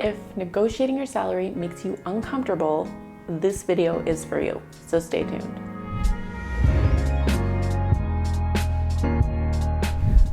If negotiating your salary makes you uncomfortable, this video is for you, so stay tuned.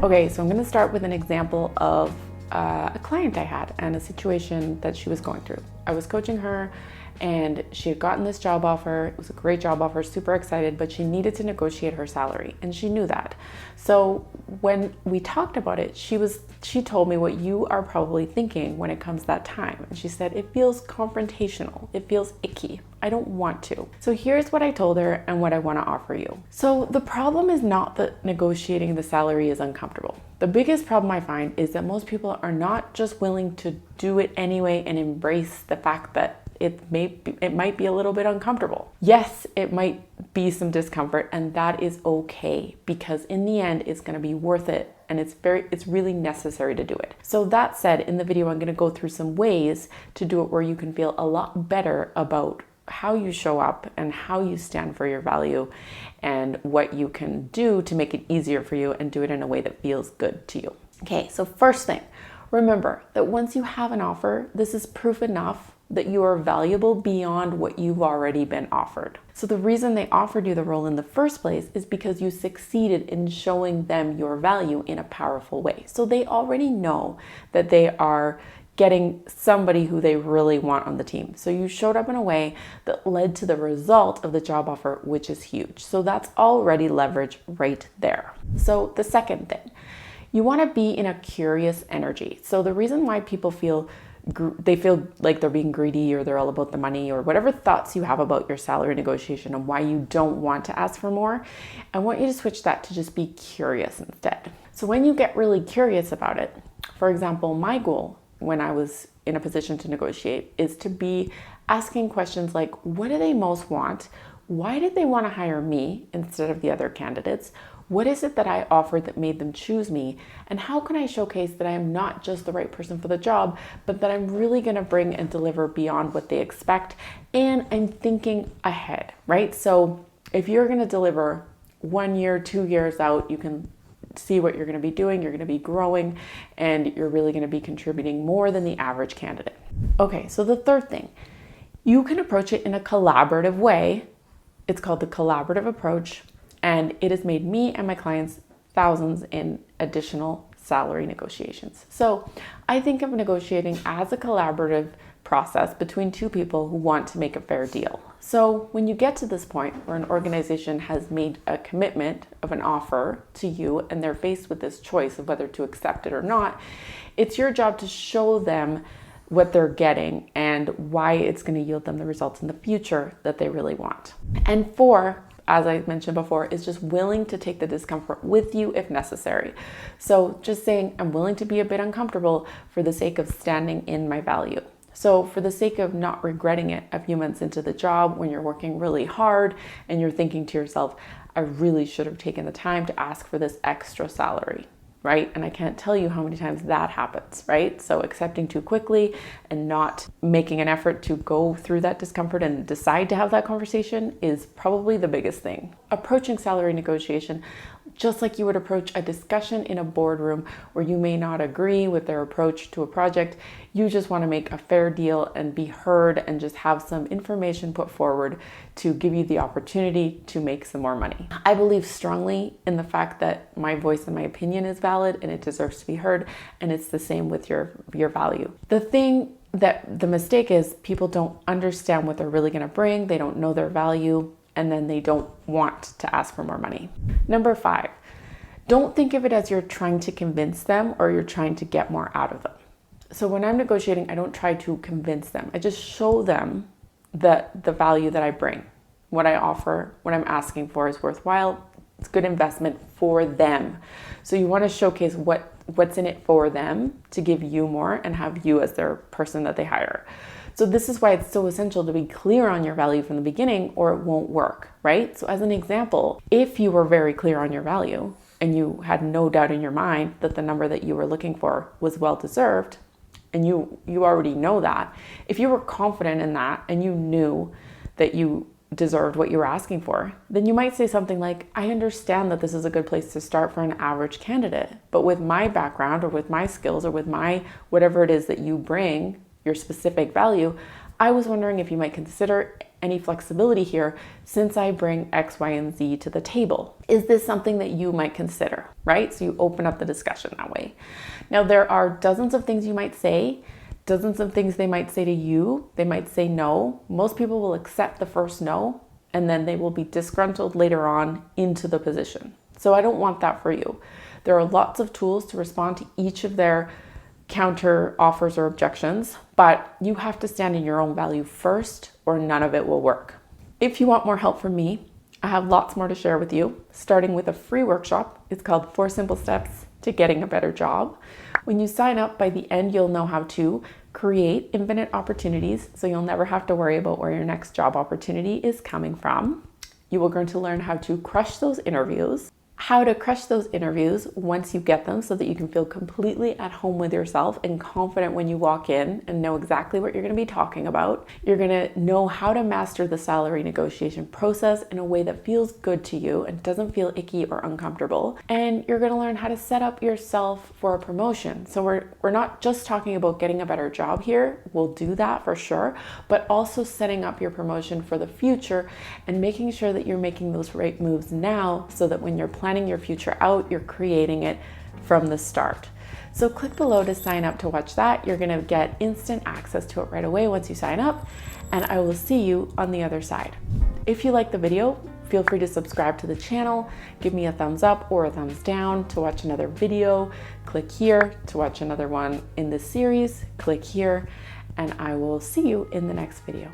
Okay, so I'm going to start with an example of a client I had and a situation that she was going through. I was coaching her and she had gotten this job offer. It was a great job offer, super excited, but she needed to negotiate her salary and she knew that. So when we talked about it, she told me what you are probably thinking when it comes that time. And she said, it feels confrontational. It feels icky. I don't want to. So here's what I told her and what I want to offer you. So the problem is not that negotiating the salary is uncomfortable. The biggest problem I find is that most people are not just willing to do it anyway and embrace the fact that it might be a little bit uncomfortable. Yes, it might be some discomfort, and that is okay, because in the end it's going to be worth it, and it's really necessary to do it. So that said, in the video I'm going to go through some ways to do it where you can feel a lot better about how you show up and how you stand for your value and what you can do to make it easier for you and do it in a way that feels good to you. Okay, so first thing, remember that once you have an offer, this is proof enough that you are valuable beyond what you've already been offered. So the reason they offered you the role in the first place is because you succeeded in showing them your value in a powerful way. So they already know that they are getting somebody who they really want on the team. So you showed up in a way that led to the result of the job offer, which is huge. So that's already leverage right there. So the second thing, you want to be in a curious energy. So the reason why people feel like they're being greedy or they're all about the money or whatever thoughts you have about your salary negotiation and why you don't want to ask for more, I want you to switch that to just be curious instead. So when you get really curious about it, for example, my goal when I was in a position to negotiate is to be asking questions like, what do they most want? Why did they want to hire me instead of the other candidates? What is it that I offered that made them choose me? And how can I showcase that I am not just the right person for the job, but that I'm really going to bring and deliver beyond what they expect? And I'm thinking ahead, right? So if you're going to deliver 1 year, 2 years out, you can see what you're going to be doing. You're going to be growing and you're really going to be contributing more than the average candidate. Okay, so the third thing, you can approach it in a collaborative way. It's called the collaborative approach. And it has made me and my clients thousands in additional salary negotiations. So I think of negotiating as a collaborative process between two people who want to make a fair deal. So when you get to this point where an organization has made a commitment of an offer to you and they're faced with this choice of whether to accept it or not, it's your job to show them what they're getting and why it's going to yield them the results in the future that they really want. And four, as I mentioned before, is just willing to take the discomfort with you if necessary. So just saying, I'm willing to be a bit uncomfortable for the sake of standing in my value. So for the sake of not regretting it a few months into the job when you're working really hard and you're thinking to yourself, I really should have taken the time to ask for this extra salary, right? And I can't tell you how many times that happens, right? So accepting too quickly and not making an effort to go through that discomfort and decide to have that conversation is probably the biggest thing. Approaching salary negotiation just like you would approach a discussion in a boardroom where you may not agree with their approach to a project. You just want to make a fair deal and be heard and just have some information put forward to give you the opportunity to make some more money. I believe strongly in the fact that my voice and my opinion is valid and it deserves to be heard, and it's the same with your value. The mistake is people don't understand what they're really going to bring. They don't know their value, and then they don't want to ask for more money. Number 5, don't think of it as you're trying to convince them or you're trying to get more out of them. So when I'm negotiating, I don't try to convince them. I just show them that the value that I bring, what I offer, what I'm asking for is worthwhile. It's good investment for them. So you want to showcase what's in it for them to give you more and have you as their person that they hire. So this is why it's so essential to be clear on your value from the beginning or it won't work, right? So as an example, if you were very clear on your value and you had no doubt in your mind that the number that you were looking for was well-deserved, and you already know that, if you were confident in that and you knew that you deserved what you were asking for, then you might say something like, I understand that this is a good place to start for an average candidate, but with my background or with my skills or with my whatever it is that you bring, your specific value, I was wondering if you might consider any flexibility here since I bring X, Y, and Z to the table. Is this something that you might consider, right? So you open up the discussion that way. Now, there are dozens of things you might say, dozens of things they might say to you. They might say no. Most people will accept the first no, and then they will be disgruntled later on into the position. So I don't want that for you. There are lots of tools to respond to each of their counter offers or objections, but you have to stand in your own value first or none of it will work. If you want more help from me, I have lots more to share with you, starting with a free workshop. It's called 4 Simple Steps to Getting a Better Job. When you sign up, by the end, you'll know how to create infinite opportunities, so you'll never have to worry about where your next job opportunity is coming from. You are going to learn how to crush those interviews, once you get them so that you can feel completely at home with yourself and confident when you walk in and know exactly what you're going to be talking about. You're going to know how to master the salary negotiation process in a way that feels good to you and doesn't feel icky or uncomfortable. And you're going to learn how to set up yourself for a promotion. So we're not just talking about getting a better job here. We'll do that for sure, but also setting up your promotion for the future and making sure that you're making those right moves now so that when you're planning your future out, you're creating it from the start. So click below to sign up to watch that. You're going to get instant access to it right away once you sign up, and I will see you on the other side. If you like the video, feel free to subscribe to the channel, give me a thumbs up or a thumbs down to watch another video. Click here to watch another one in this series. Click here, and I will see you in the next video.